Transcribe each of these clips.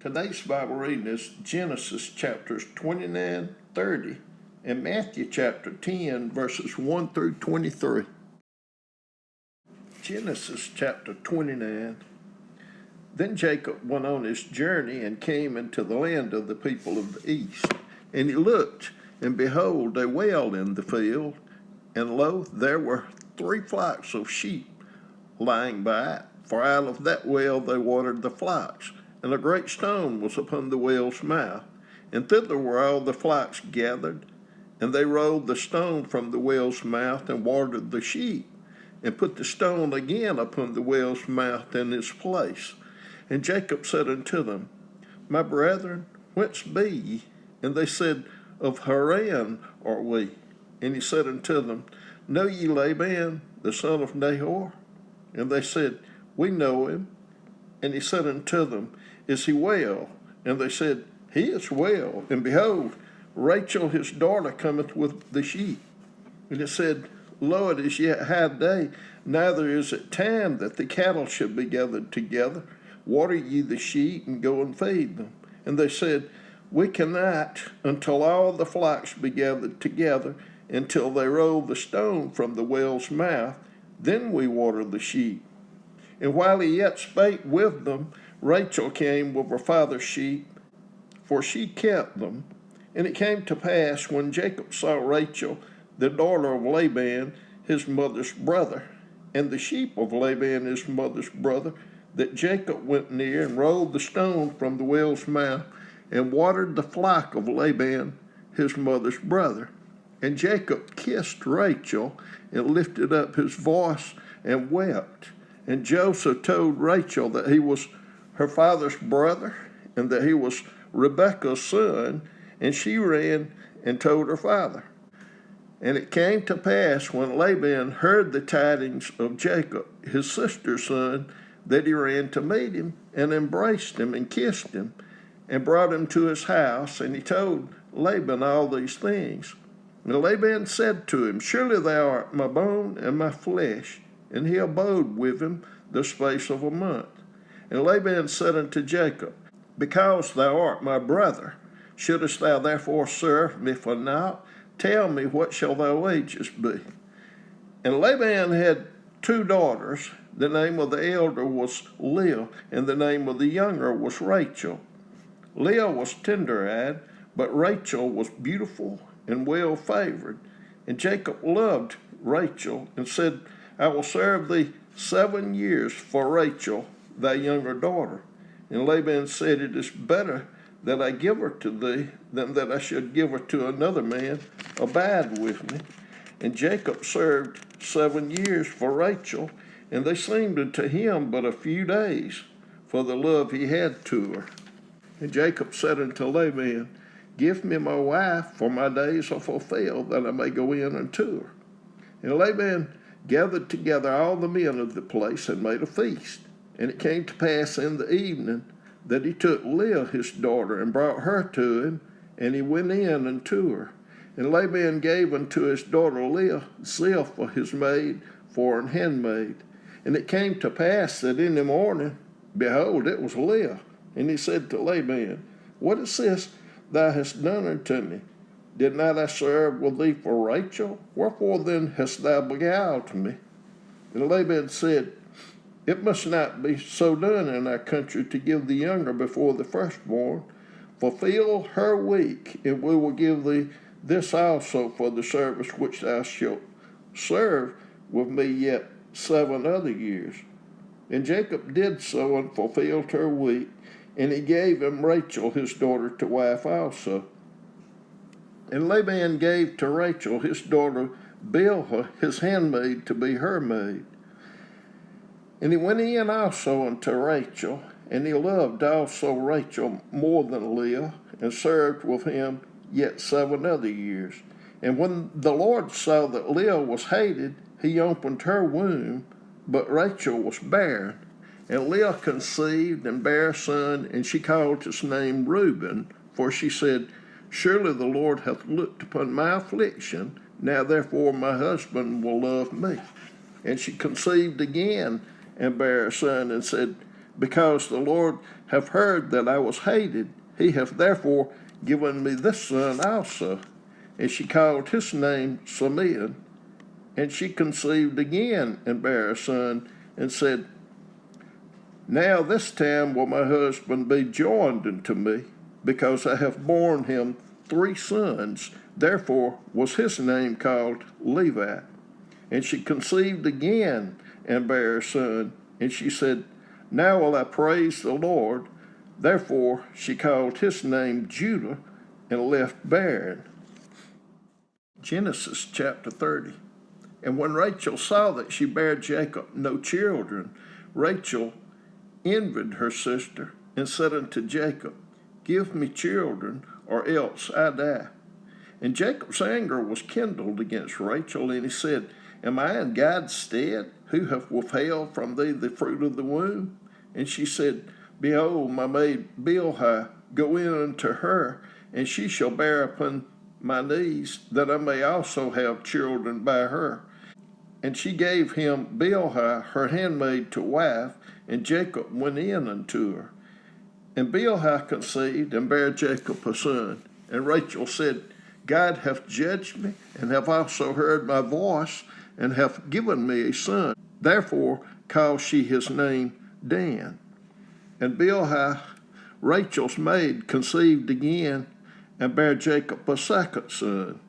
Today's Bible reading is Genesis chapters 29, 30, and Matthew chapter 10, verses 1 through 23. Genesis chapter 29. Then Jacob went on his journey and came into the land of the people of the east. And he looked, and behold, a well in the field, and lo, there were 3 flocks of sheep lying by it, for out of that well they watered the flocks. And a great stone was upon the well's mouth, and thither were all the flocks gathered. And they rolled the stone from the well's mouth, and watered the sheep, and put the stone again upon the well's mouth in its place. And Jacob said unto them, My brethren, whence be ye? And they said, Of Haran are we. And he said unto them, Know ye Laban, the son of Nahor? And they said, We know him. And he said unto them, Is he well? And they said, He is well. And behold, Rachel his daughter cometh with the sheep. And he said, Lo, it is yet high day, neither is it time that the cattle should be gathered together. Water ye the sheep, and go and feed them. And they said, We cannot, until all the flocks be gathered together, until they roll the stone from the well's mouth, then we water the sheep. And while he yet spake with them, Rachel came with her father's sheep, for she kept them. And it came to pass, when Jacob saw Rachel, the daughter of Laban, his mother's brother, and the sheep of Laban, his mother's brother, that Jacob went near and rolled the stone from the well's mouth, and watered the flock of Laban, his mother's brother. And Jacob kissed Rachel, and lifted up his voice, and wept. And Joseph told Rachel that he was her father's brother, and that he was Rebekah's son, and she ran and told her father. And it came to pass, when Laban heard the tidings of Jacob, his sister's son, that he ran to meet him, and embraced him, and kissed him, and brought him to his house. And he told Laban all these things. And Laban said to him, Surely thou art my bone and my flesh. And he abode with him the space of a month. And Laban said unto Jacob, Because thou art my brother, shouldest thou therefore serve me for naught? Tell me, what shall thy wages be? And Laban had 2 daughters. The name of the elder was Leah, and the name of the younger was Rachel. Leah was tender-eyed, but Rachel was beautiful and well-favored. And Jacob loved Rachel, and said, I will serve thee 7 years for Rachel, thy younger daughter. And Laban said, It is better that I give her to thee than that I should give her to another man. Abide with me. And Jacob served 7 years for Rachel, and they seemed unto him but a few days, for the love he had to her. And Jacob said unto Laban, Give me my wife, for my days are fulfilled, that I may go in unto her. And Laban gathered together all the men of the place, and made a feast. And it came to pass in the evening, that he took Leah his daughter, and brought her to him, and he went in unto her. And Laban gave unto his daughter Leah Zilpah his maid for an handmaid. And it came to pass that in the morning, behold, it was Leah. And he said to Laban, What is this thou hast done unto me? Did not I serve with thee for Rachel? Wherefore then hast thou beguiled me? And Laban said, It must not be so done in our country to give the younger before the firstborn. Fulfill her week, and we will give thee this also for the service which thou shalt serve with me yet 7 other years. And Jacob did so, and fulfilled her week, and he gave him Rachel his daughter to wife also. And Laban gave to Rachel his daughter Bilhah his handmaid to be her maid. And he went in also unto Rachel, and he loved also Rachel more than Leah, and served with him yet 7 other years. And when the Lord saw that Leah was hated, he opened her womb, but Rachel was barren. And Leah conceived and bare a son, and she called his name Reuben, for she said, Surely the Lord hath looked upon my affliction, now therefore my husband will love me. And she conceived again, and bare a son, and said, Because the Lord hath heard that I was hated, he hath therefore given me this son also. And she called his name Simeon. And she conceived again and bare a son, and said, Now this time will my husband be joined unto me, because I have borne him 3 sons. Therefore was his name called Levi. And she conceived again and bare a son, and she said, Now will I praise the Lord. Therefore she called his name Judah, and left barren. Genesis chapter 30. And when Rachel saw that she bare Jacob no children, Rachel envied her sister, and said unto Jacob, Give me children, or else I die. And Jacob's anger was kindled against Rachel, and he said, Am I in God's stead, who hath withheld from thee the fruit of the womb? And she said, Behold, my maid Bilhah, go in unto her, and she shall bear upon my knees, that I may also have children by her. And she gave him Bilhah, her handmaid, to wife, and Jacob went in unto her. And Bilhah conceived, and bare Jacob a son. And Rachel said, God hath judged me, and hath also heard my voice, and hath given me a son. Therefore called she his name Dan. And Bilhah, Rachel's maid, conceived again, and bare Jacob a second son.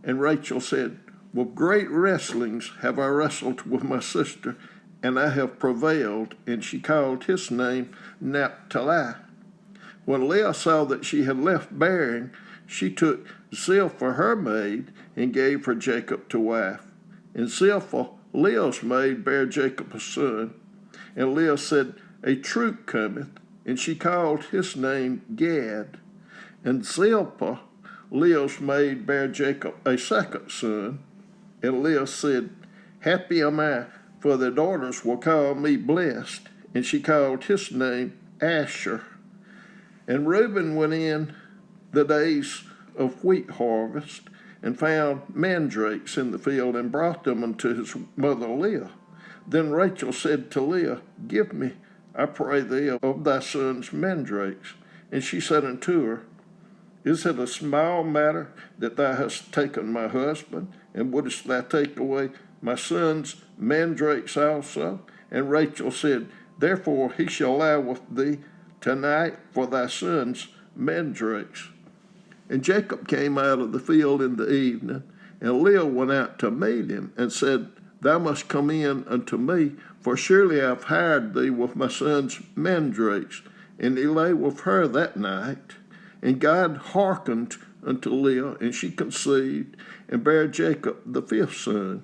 And Rachel said, With great wrestlings have I wrestled with my sister, and I have prevailed. And she called his name Naphtali. When Leah saw that she had left bearing, she took Zilpah her maid, and gave her Jacob to wife. And Zilpah, Leah's maid, bare Jacob a son. And Leah said, A troop cometh, and she called his name Gad. And Zilpah, Leah's maid, bare Jacob a second son. And Leah said, Happy am I, for the daughters will call me blessed. And she called his name Asher. And Reuben went in the days of wheat harvest, and found mandrakes in the field, and brought them unto his mother Leah. Then Rachel said to Leah, Give me, I pray thee, of thy son's mandrakes. And she said unto her, Is it a small matter that thou hast taken my husband, and wouldest thou take away my son's mandrakes also? And Rachel said, Therefore he shall lie with thee tonight for thy son's mandrakes. And Jacob came out of the field in the evening, and Leah went out to meet him, and said, Thou must come in unto me, for surely I have hired thee with my son's mandrakes. And he lay with her that night. And God hearkened unto Leah, and she conceived, and bare Jacob the 5th son.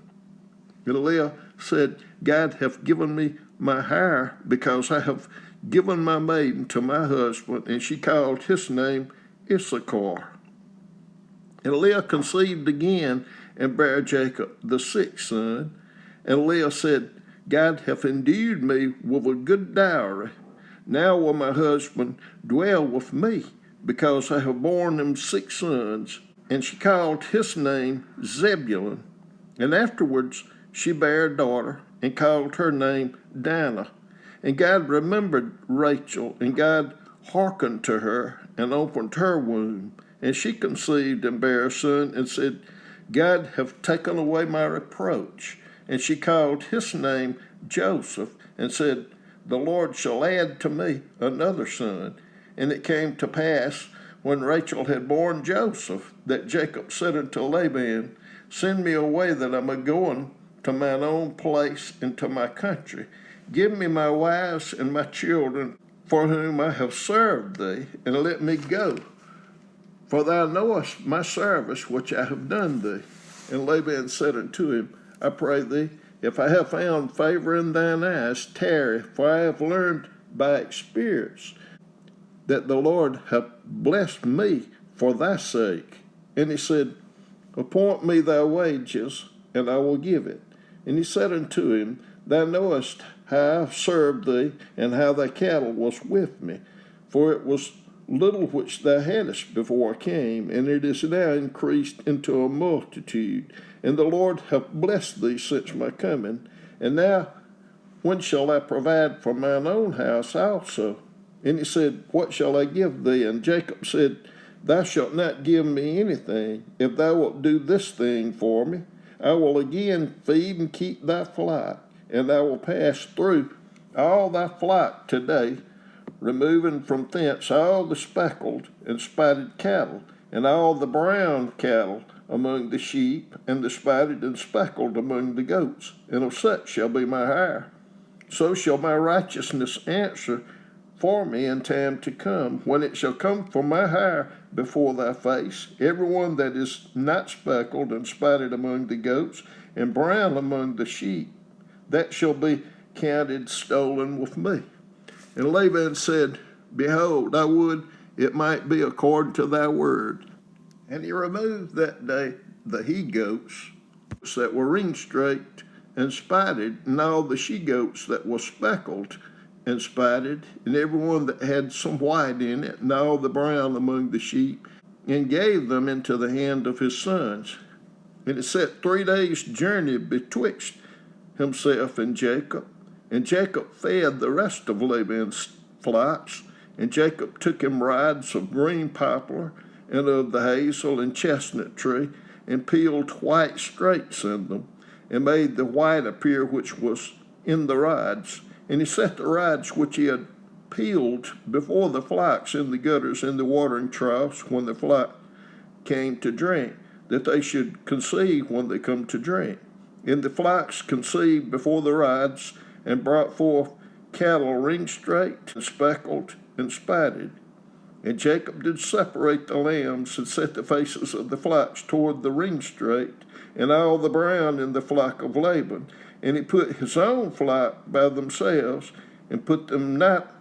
And Leah said, God hath given me my hire, because I have given my maiden to my husband. And she called his name Issachar. And Leah conceived again, and bare Jacob the 6th son. And Leah said, God hath endued me with a good dowry. Now will my husband dwell with me, because I have borne him 6 sons. And she called his name Zebulun. And afterwards she bare a daughter, and called her name Dinah. And God remembered Rachel, and God hearkened to her, and opened her womb. And she conceived and bare a son, and said, God hath taken away my reproach. And she called his name Joseph, and said, The Lord shall add to me another son. And it came to pass, when Rachel had borne Joseph, that Jacob said unto Laban, Send me away, that I may go to mine own place and to my country. Give me my wives and my children, for whom I have served thee, and let me go. For thou knowest my service which I have done thee. And Laban said unto him, I pray thee, if I have found favor in thine eyes, tarry, for I have learned by experience that the Lord hath blessed me for thy sake. And he said, Appoint me thy wages, and I will give it. And he said unto him, Thou knowest how I have served thee, and how thy cattle was with me. For it was little which thou hadst before I came, and it is now increased into a multitude. And the Lord hath blessed thee since my coming. And now, when shall I provide for mine own house also? And he said, what shall I give thee? And Jacob said, thou shalt not give me anything. If thou wilt do this thing for me, I will again feed and keep thy flock, and I will pass through all thy flock today, removing from thence all the speckled and spotted cattle, and all the brown cattle among the sheep, and the spotted and speckled among the goats, and of such shall be my hire. So shall my righteousness answer for me in time to come, when it shall come for my hire before thy face. Every one that is not speckled and spotted among the goats, and brown among the sheep, that shall be counted stolen with me. And Laban said, behold, I would it might be according to thy word. And he removed that day the he-goats that were ring-straked and spotted, and all the she-goats that were speckled and spotted, and every one that had some white in it, and all the brown among the sheep, and gave them into the hand of his sons. And it set 3 days' journey betwixt himself and Jacob fed the rest of Laban's flocks, and Jacob took him rods of green poplar, and of the hazel and chestnut tree, and peeled white straights in them, and made the white appear which was in the rods. And he set the rods which he had peeled before the flocks in the gutters in the watering troughs when the flock came to drink, that they should conceive when they come to drink. And the flocks conceived before the rods, and brought forth cattle ring-straked, and speckled, and spotted. And Jacob did separate the lambs, and set the faces of the flocks toward the ring-straked, and all the brown in the flock of Laban. And he put his own flock by themselves, and put them not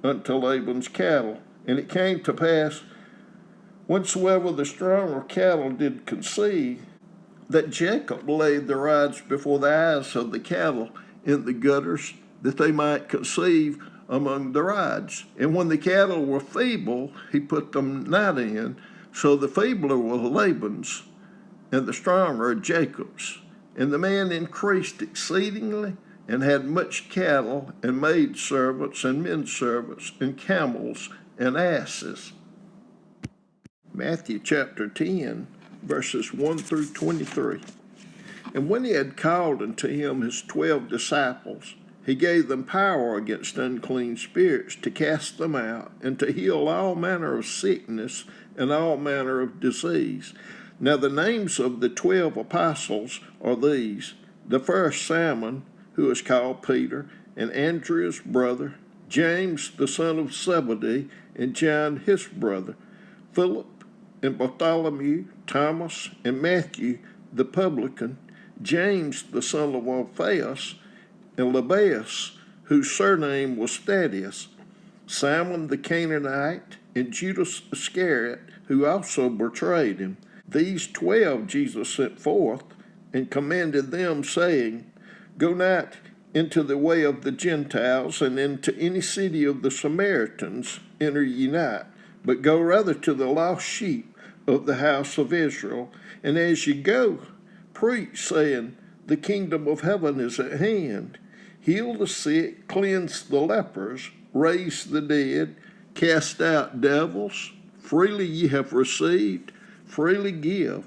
unto Laban's cattle. And it came to pass, whensoever the stronger cattle did conceive, that Jacob laid the rods before the eyes of the cattle in the gutters, that they might conceive among the rods. And when the cattle were feeble, he put them not in. So the feebler were Laban's, and the stronger Jacob's. And the man increased exceedingly, and had much cattle, and maid servants, and men servants, and camels, and asses. Matthew chapter 10, verses 1 through 23. And when he had called unto him his 12 disciples, he gave them power against unclean spirits to cast them out, and to heal all manner of sickness and all manner of disease. Now the names of the 12 apostles are these: the first Simon, who is called Peter, and Andrew his brother, James the son of Zebedee, and John his brother, Philip and Bartholomew, Thomas and Matthew the publican, James the son of Alphaeus, and Lebbaeus, whose surname was Thaddeus, Simon the Canaanite, and Judas Iscariot, who also betrayed him. These 12 Jesus sent forth, and commanded them, saying, Go not into the way of the Gentiles, and into any city of the Samaritans enter ye not, but go rather to the lost sheep of the house of Israel. And as ye go, preach, saying, The kingdom of heaven is at hand. Heal the sick, cleanse the lepers, raise the dead, cast out devils. Freely ye have received, freely give.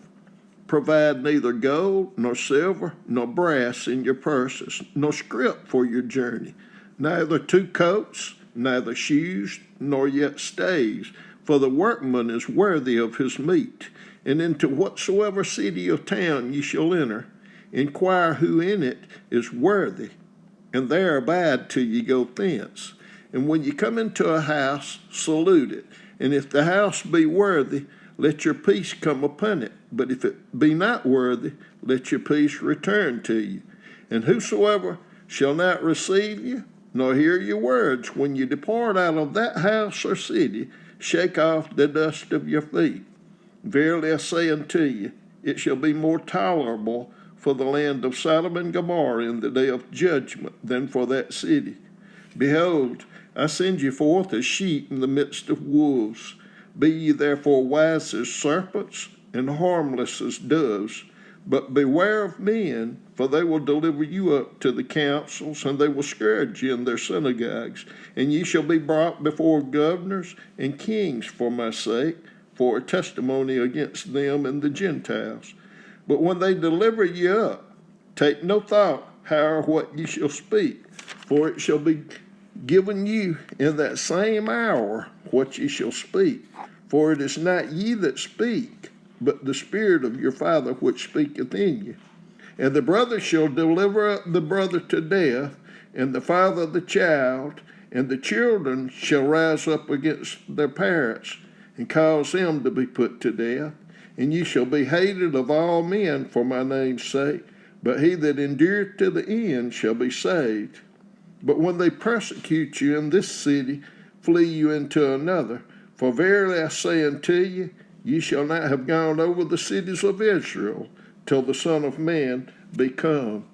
Provide neither gold, nor silver, nor brass in your purses, nor scrip for your journey, neither 2 coats, neither shoes, nor yet stays, for the workman is worthy of his meat. And into whatsoever city or town ye shall enter, inquire who in it is worthy, and there abide till ye go thence. And when ye come into a house, salute it. And if the house be worthy, let your peace come upon it. But if it be not worthy, let your peace return to you. And whosoever shall not receive you, nor hear your words, when you depart out of that house or city, shake off the dust of your feet. Verily I say unto you, it shall be more tolerable for the land of Sodom and Gomorrah in the day of judgment than for that city. Behold, I send you forth as sheep in the midst of wolves. Be ye therefore wise as serpents, and harmless as doves. But beware of men, for they will deliver you up to the councils, and they will scourge you in their synagogues. And ye shall be brought before governors and kings for my sake, for a testimony against them and the Gentiles. But when they deliver you up, take no thought how or what ye shall speak, for it shall be given you in that same hour what ye shall speak. For it is not ye that speak, but the Spirit of your Father which speaketh in you. And the brother shall deliver up the brother to death, and the father the child, and the children shall rise up against their parents, and cause them to be put to death. And ye shall be hated of all men for my name's sake, but he that endureth to the end shall be saved. But when they persecute you in this city, flee you into another. For verily I say unto you, ye shall not have gone over the cities of Israel, till the Son of Man be come.